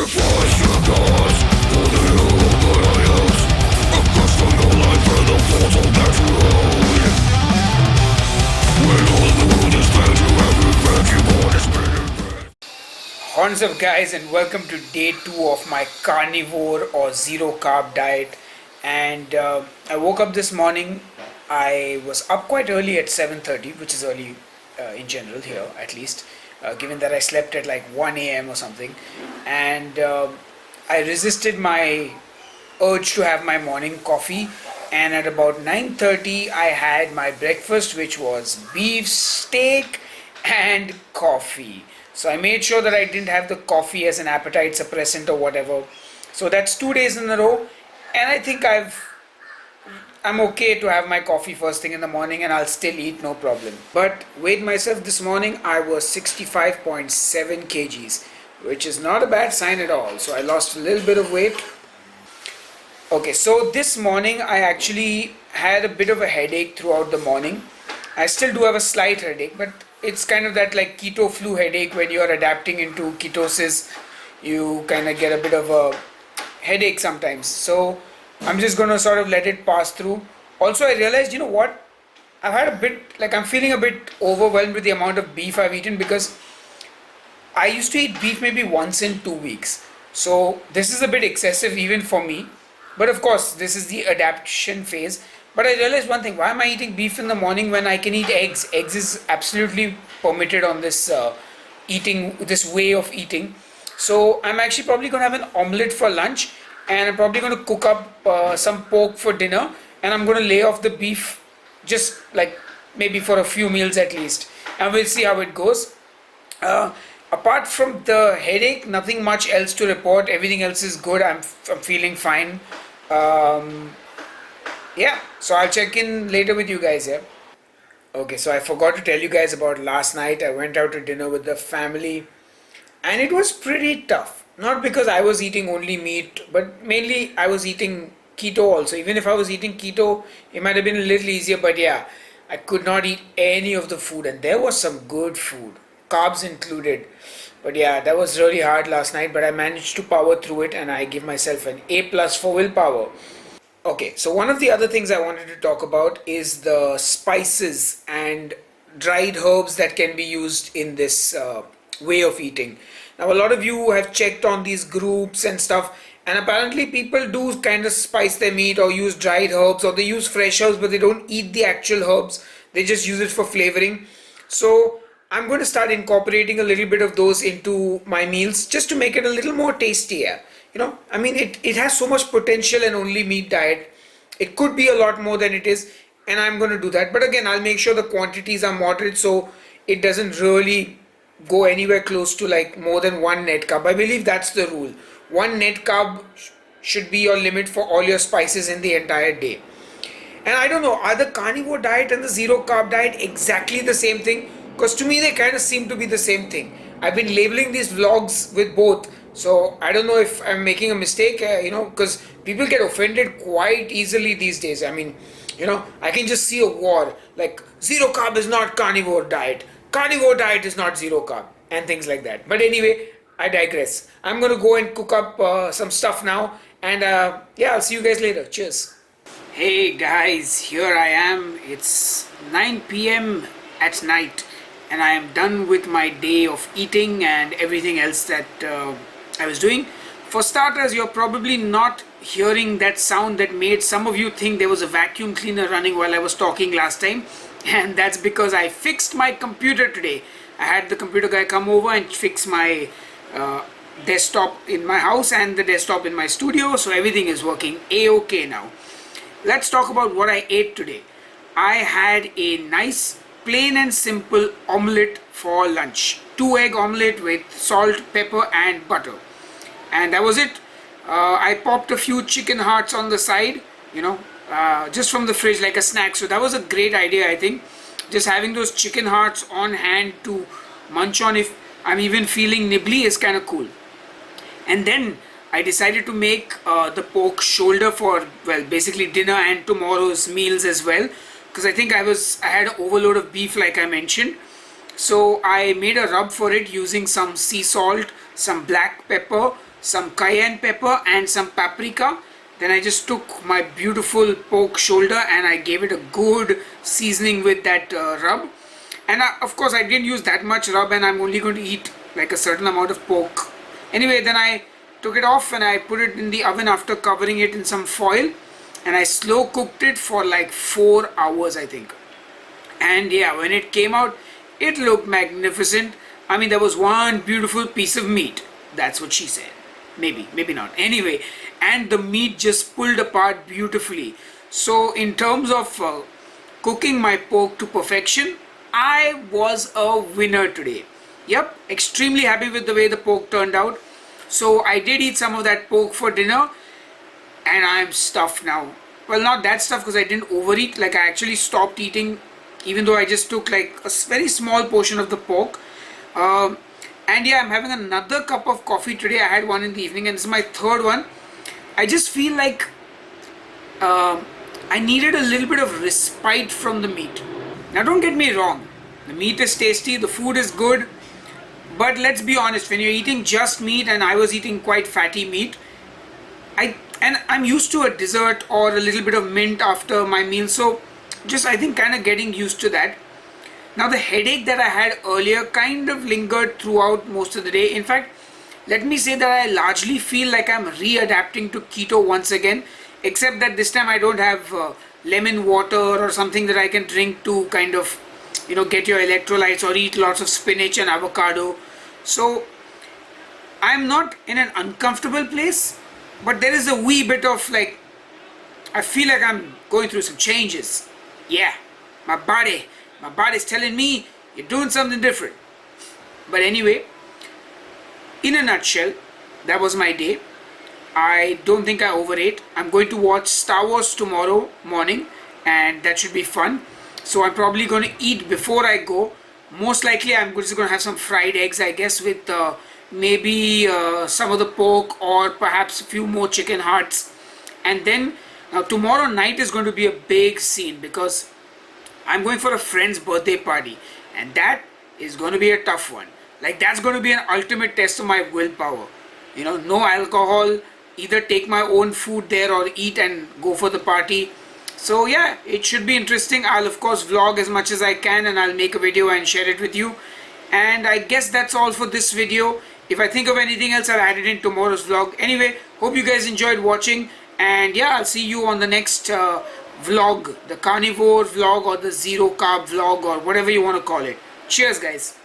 sacrifice your gods for the hell that I else. Accustom your life and the portal that you hold. When all the world is dead, you have revenge, you want is What's up guys, and welcome to day 2 of my carnivore or zero carb diet. And I woke up this morning. I was up quite early at 7:30, which is early in general here, at least, given that I slept at like 1 a.m. or something. And I resisted my urge to have my morning coffee, and at about 9:30 I had my breakfast, which was beef steak and coffee. So I made sure that I didn't have the coffee as an appetite suppressant or whatever. So that's 2 days in a row, and I think I'm okay to have my coffee first thing in the morning, and I'll still eat, no problem. But weighed myself this morning, I was 65.7 kgs, which is not a bad sign at all. So I lost a little bit of weight. Okay, so this morning I actually had a bit of a headache throughout the morning. I still do have a slight headache, but it's kind of that like keto flu headache. When you're adapting into ketosis, you kind of get a bit of a headache sometimes. So I'm just going to sort of let it pass through. Also, I realized, you know what? I've had a bit, like I'm feeling a bit overwhelmed with the amount of beef I've eaten, because I used to eat beef maybe once in 2 weeks. So this is a bit excessive even for me. But of course, this is the adaptation phase. But I realized one thing: why am I eating beef in the morning when I can eat eggs? Eggs is absolutely permitted on this this way of eating. So I'm actually probably going to have an omelette for lunch, and I'm probably going to cook up some pork for dinner, and I'm going to lay off the beef just like maybe for a few meals at least, and we'll see how it goes. Apart from the headache, nothing much else to report. Everything else is good. I'm feeling fine. Yeah, so I'll check in later with you guys. Yeah. Okay, so I forgot to tell you guys about last night. I went out to dinner with the family, and it was pretty tough. Not because I was eating only meat, but mainly I was eating keto also. Even if I was eating keto, it might have been a little easier, but yeah, I could not eat any of the food, and there was some good food, carbs included. But yeah, that was really hard last night, but I managed to power through it, and I give myself an A+ for willpower. Okay, so one of the other things I wanted to talk about is the spices and dried herbs that can be used in this way of eating. Now, a lot of you have checked on these groups and stuff, and apparently people do kind of spice their meat or use dried herbs, or they use fresh herbs, but they don't eat the actual herbs. They just use it for flavoring. So I'm going to start incorporating a little bit of those into my meals just to make it a little more tastier. You know, I mean, it has so much potential in only meat diet. It could be a lot more than it is, and I'm going to do that. But again, I'll make sure the quantities are moderate, so it doesn't really go anywhere close to like more than 1 net carb. I believe that's the rule. 1 net carb should be your limit for all your spices in the entire day. And I don't know, are the carnivore diet and the zero carb diet exactly the same thing? Because to me, they kind of seem to be the same thing. I've been labeling these vlogs with both. So I don't know if I'm making a mistake, because people get offended quite easily these days. I mean, I can just see a war like zero carb is not carnivore diet. Carnivore diet is not zero carb, and things like that. But anyway, I digress. I'm going to go and cook up some stuff now, and yeah, I'll see you guys later. Cheers. Hey guys, here I am. It's 9 p.m. at night, and I am done with my day of eating and everything else that I was doing. For starters, you're probably not hearing that sound that made some of you think there was a vacuum cleaner running while I was talking last time, and that's because I fixed my computer today. I had the computer guy come over and fix my desktop in my house and the desktop in my studio, so everything is working A-OK now. Let's talk about what I ate today. I had a nice plain and simple omelette for lunch. 2-egg omelette with salt, pepper and butter, and that was it. I popped a few chicken hearts on the side, just from the fridge like a snack. So that was a great idea. I think just having those chicken hearts on hand to munch on if I'm even feeling nibbly is kind of cool. And then I decided to make the pork shoulder for, well, basically dinner and tomorrow's meals as well, because I think I had an overload of beef like I mentioned. So I made a rub for it using some sea salt, some black pepper, some cayenne pepper and some paprika. Then I just took my beautiful pork shoulder and I gave it a good seasoning with that rub. And of course I didn't use that much rub, and I'm only going to eat like a certain amount of pork. Anyway, then I took it off and I put it in the oven after covering it in some foil, and I slow cooked it for like 4 hours, I think. And yeah, when it came out, it looked magnificent. I mean, there was one beautiful piece of meat. That's what she said. Maybe, maybe not. Anyway, and the meat just pulled apart beautifully. So in terms of cooking my pork to perfection, I was a winner today. Yep, extremely happy with the way the pork turned out. So I did eat some of that pork for dinner, and I'm stuffed now. Well, not that stuffed because I didn't overeat. Like, I actually stopped eating, even though I just took like a very small portion of the pork. And yeah, I'm having another cup of coffee today. I had one in the evening, and this is my third one. I just feel like I needed a little bit of respite from the meat. Now, don't get me wrong, the meat is tasty, the food is good, but let's be honest, when you're eating just meat, and I was eating quite fatty meat, I'm used to a dessert or a little bit of mint after my meal, so just I think kind of getting used to that. Now, the headache that I had earlier kind of lingered throughout most of the day. In fact, let me say that I largely feel like I'm readapting to keto once again, except that this time I don't have lemon water or something that I can drink to kind of, you know, get your electrolytes, or eat lots of spinach and avocado. So I'm not in an uncomfortable place, but there is a wee bit of like, I feel like I'm going through some changes. Yeah, my body's telling me you're doing something different. But anyway, in a nutshell, that was my day. I don't think I overate. I'm going to watch Star Wars tomorrow morning, and that should be fun. So I'm probably going to eat before I go. Most likely I'm just going to have some fried eggs, I guess, with maybe some of the pork, or perhaps a few more chicken hearts. And then tomorrow night is going to be a big scene, because I'm going for a friend's birthday party, and that is going to be a tough one. Like, that's going to be an ultimate test of my willpower. You know, no alcohol, either take my own food there or eat and go for the party. So yeah, it should be interesting. I'll of course vlog as much as I can, and I'll make a video and share it with you. And I guess that's all for this video. If I think of anything else, I'll add it in tomorrow's vlog. Anyway, hope you guys enjoyed watching, and yeah, I'll see you on the next vlog, the carnivore vlog or the zero carb vlog, or whatever you want to call it. Cheers, guys.